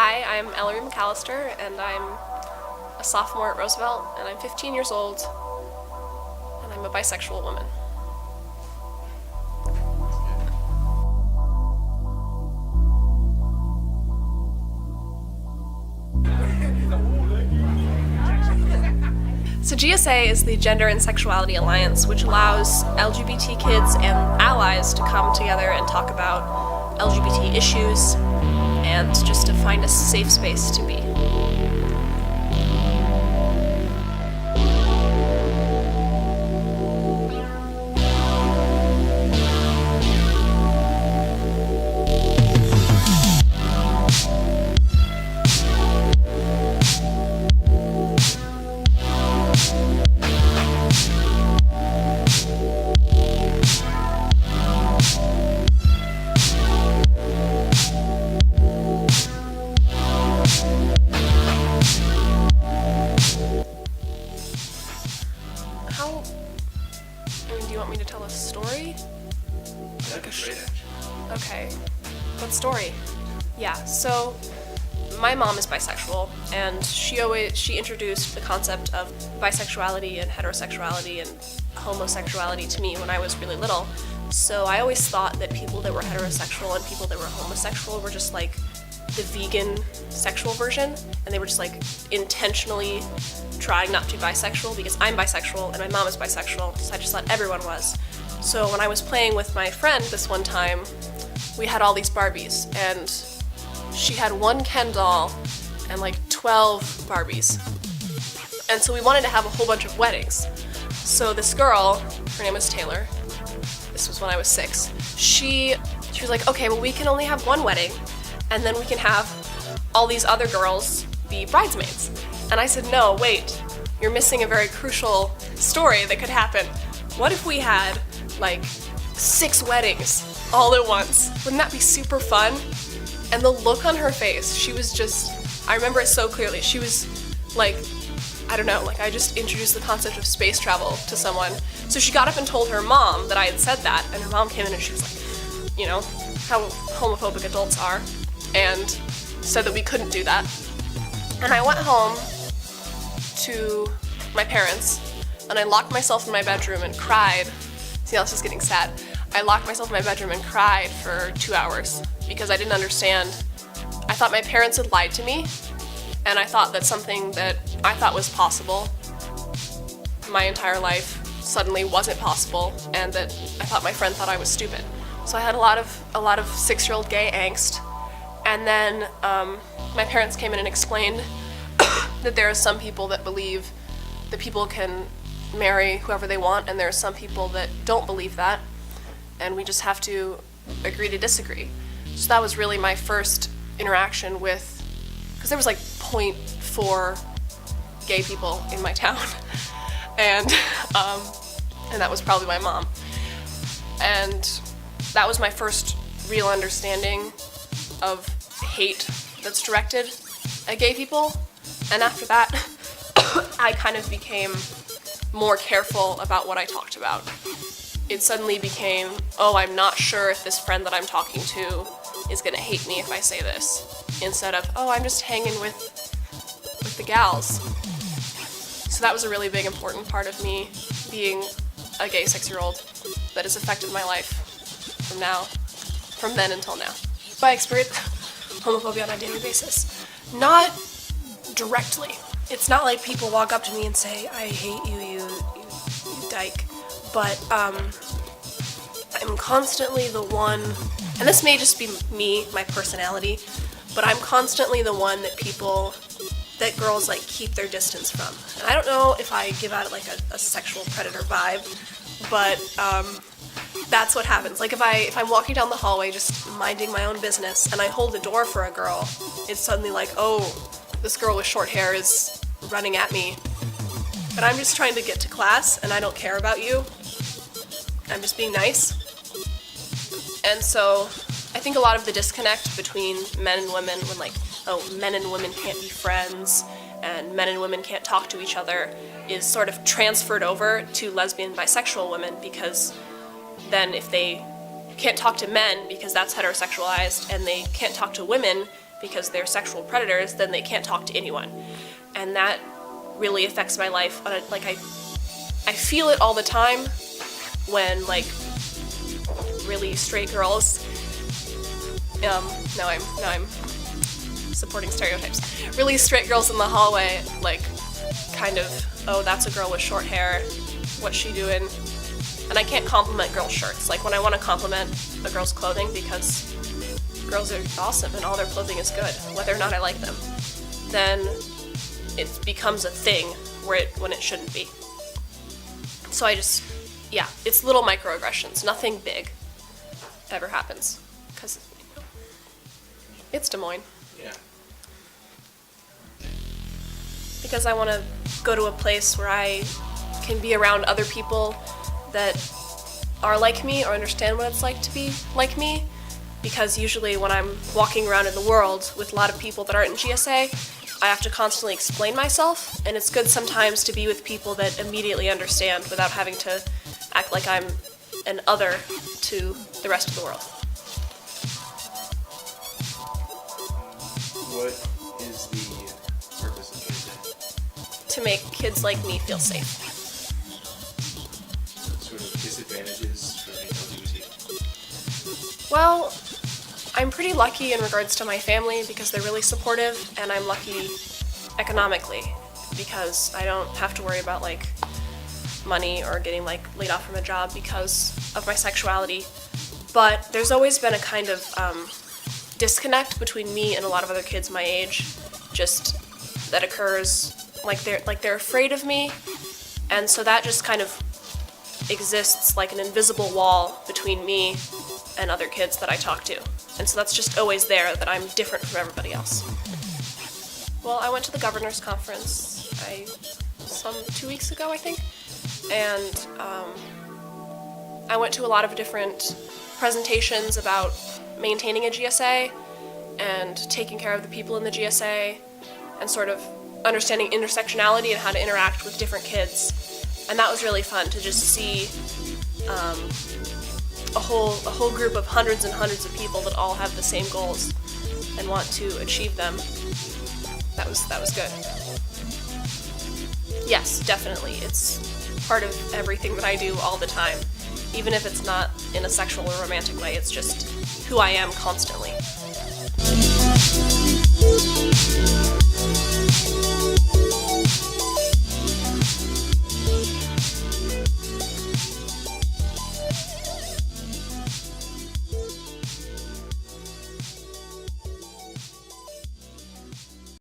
Hi, I'm Ellery McAlister, and I'm a sophomore at Roosevelt, and I'm 15 years old, and I'm a bisexual woman. So GSA is the Gender and Sexuality Alliance, which allows LGBT kids and allies to come together and talk about LGBT issues and just to find a safe space to be. Do you want me to tell a story? Okay. What story? Yeah, so my mom is bisexual, and she introduced the concept of bisexuality and heterosexuality and homosexuality to me when I was really little. So I always thought that people that were heterosexual and people that were homosexual were just like the vegan sexual version, and they were just like intentionally trying not to be bisexual because I'm bisexual and my mom is bisexual, so I just thought everyone was. So when I was playing with my friend this one time, we had all these Barbies, and she had one Ken doll and like 12 Barbies. And so we wanted to have a whole bunch of weddings. So this girl, her name was Taylor, this was when I was 6, she was like, okay, well we can only have one wedding, and then we can have all these other girls be bridesmaids. And I said, no, wait, you're missing a very crucial story that could happen. What if we had like 6 weddings all at once? Wouldn't that be super fun? And the look on her face, she was just, I remember it so clearly. She was like, I don't know, like I just introduced the concept of space travel to someone. So she got up and told her mom that I had said that, and her mom came in and she was like, you know, how homophobic adults are, and said that we couldn't do that. And I went home to my parents, and I locked myself in my bedroom and cried. See how this is getting sad. I locked myself in my bedroom and cried for 2 hours because I didn't understand. I thought my parents had lied to me, and I thought that something that I thought was possible my entire life suddenly wasn't possible, and that I thought my friend thought I was stupid. So I had a lot of 6-year-old gay angst, and then my parents came in and explained that there are some people that believe that people can marry whoever they want, and there are some people that don't believe that, and we just have to agree to disagree. So that was really my first interaction with, because there was like 0.4 gay people in my town, and that was probably my mom. And that was my first real understanding of hate that's directed at gay people. And after that, I kind of became more careful about what I talked about. It suddenly became, oh, I'm not sure if this friend that I'm talking to is gonna hate me if I say this, instead of, oh, I'm just hanging with the gals. So that was a really big important part of me being a gay 6-year-old that has affected my life from then until now. I experience homophobia on a daily basis. Not directly. It's not like people walk up to me and say, I hate you, you dyke. But I'm constantly the one, and this may just be me, my personality, but I'm constantly the one that girls like keep their distance from. And I don't know if I give out like a sexual predator vibe, but that's what happens. Like if I'm walking down the hallway just minding my own business and I hold the door for a girl, it's suddenly like, oh, this girl with short hair is running at me. But I'm just trying to get to class and I don't care about you. I'm just being nice. And so I think a lot of the disconnect between men and women when like, oh, men and women can't be friends and men and women can't talk to each other is sort of transferred over to lesbian bisexual women, because then if they can't talk to men because that's heterosexualized and they can't talk to women because they're sexual predators, then they can't talk to anyone. And that really affects my life. I feel it all the time when, like, really straight girls, now I'm supporting stereotypes. Really straight girls in the hallway, like, kind of, oh, that's a girl with short hair, what's she doing? And I can't compliment girls' shirts. Like, when I want to compliment a girl's clothing, because girls are awesome and all their clothing is good, whether or not I like them, then it becomes a thing when it shouldn't be. So it's little microaggressions, nothing big ever happens, because it's Des Moines. Yeah. Because I want to go to a place where I can be around other people that are like me or understand what it's like to be like me. Because usually when I'm walking around in the world with a lot of people that aren't in GSA, I have to constantly explain myself, and it's good sometimes to be with people that immediately understand without having to act like I'm an other to the rest of the world. What is the purpose of GSA? To make kids like me feel safe. Sort of disadvantages for the LGBT? Well, I'm pretty lucky in regards to my family because they're really supportive, and I'm lucky economically because I don't have to worry about, like, money or getting, like, laid off from a job because of my sexuality. But there's always been a kind of disconnect between me and a lot of other kids my age, just that occurs, they're afraid of me, and so that just kind of exists like an invisible wall between me and other kids that I talk to. And so that's just always there, that I'm different from everybody else. Well, I went to the governor's conference 2 weeks ago, I think, and I went to a lot of different presentations about maintaining a GSA and taking care of the people in the GSA and sort of understanding intersectionality and how to interact with different kids. And that was really fun to just see a whole group of hundreds and hundreds of people that all have the same goals and want to achieve them. That was good. Yes, definitely. It's part of everything that I do all the time. Even if it's not in a sexual or romantic way, it's just who I am constantly.